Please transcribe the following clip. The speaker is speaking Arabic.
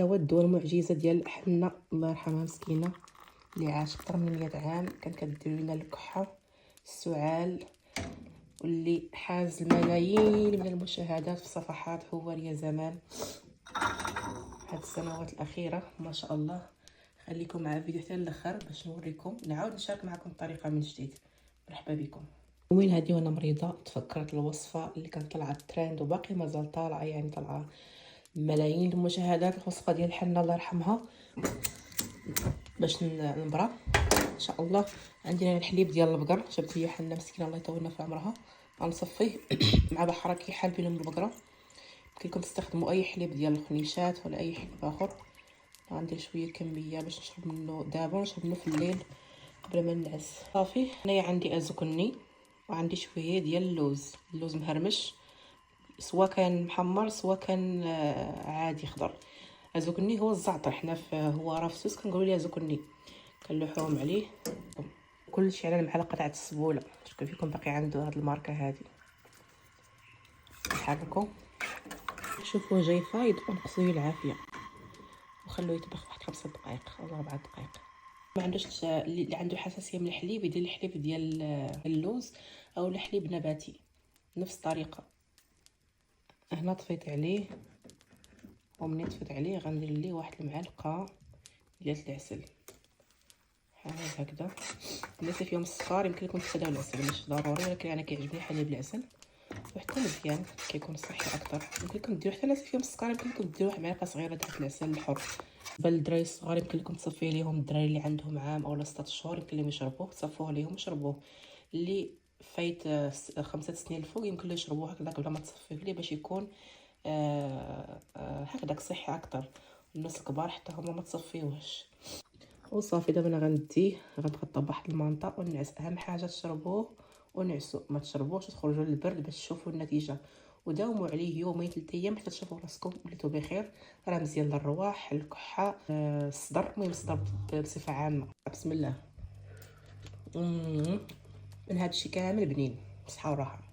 هو الدواء المعجزه ديال حنة الله يرحمها مسكينه اللي عاشت اكثر من 100 عام، كانت كدير لنا الكحه السعال، واللي حاز الملايين من المشاهدات في صفحات حواريه زمان هاد السنوات الاخيره ما شاء الله. خليكم مع الفيديو حتى الاخر باش نوريكم، نعاود نشارك معكم الطريقه من جديد. مرحبا بكم. وين هذه وانا مريضه تفكرت الوصفه اللي كانت طلعت ترند وباقي مازال طالعه، يعني طالعه ملايين المشاهدات، الوصفه ديال حنة الله يرحمها. باش نبرا ان شاء الله عندنا الحليب ديال البقر، جابت لي حنة مسكينه الله يطولنا في عمرها. غنصفيه مع بحره كيحال بينهم البقره. يمكنكم تستخدموا اي حليب ديال الخنيشات ولا اي حليب اخر. غندير شويه كميه باش نشرب منه دابا ونشرب منه في الليل قبل ما ننعس. صافي هنايا عندي ازوكني وعندي شويه ديال اللوز مهرمش، سواء كان محمر سواء كان عادي خضر. ازوكني هو الزعتر، حنا هو راه في سوس كنقولوا ليه ازوكني. كنلوحوهم عليه كلشي على المعلقه تاع السبوله. شكون فيكم باقي عنده هاد الماركه هادي؟ نحركو شوفوا جاي فايض ونقصوا العافيه وخلوه يطبخ واحد 5 دقائق ولا 4 دقائق. ما عندوش اللي عنده حساسيه من الحليب يدير الحليب ديال اللوز او الحليب نباتي نفس الطريقه. هنا طفيت عليه، ومني طفيت عليه غندير ليه واحد المعلقه ديال العسل هكذا. الناس اللي فيهم السكر يمكن لكم تخداو العسل، ماشي ضروري، ولكن انا كيعجبني حليب العسل وحتى مزيان كيكون صحي اكثر. يمكن لكم ديروا حتى الناس اللي فيهم السكر يمكن لكم ديروا واحد معلقه صغيره تاع العسل الحر. بالدراري الصغار يمكن لكم تصفيه ليهم، الدراري اللي عندهم عام او 6 شهور يمكن لهم يشربوه، تصفوه ليهم وشربوه. اللي فايت 5 سنين الفوق يمكن له يشربوه هكذا قبل ما تصفيه ليه باش يكون هكذاك صحي اكثر. الناس الكبار حتى هما ما تصفيوهش. وصافي دابا انا غنديه غنغطى بواحد المنطقه ونعس. اهم حاجه تشربوه ونعسوا، ما تشربوش تخرجوا للبرد باش تشوفوا النتيجه. وداوموا عليه يومين 3 ايام حتى تشوفوا راسكم وليتوا بخير. راه مزيان للرواح، الكحه، الصدر، المهم الصدر بصفه عامه. بسم الله. من هذا الشيء كامل بنين، صحه وراحه.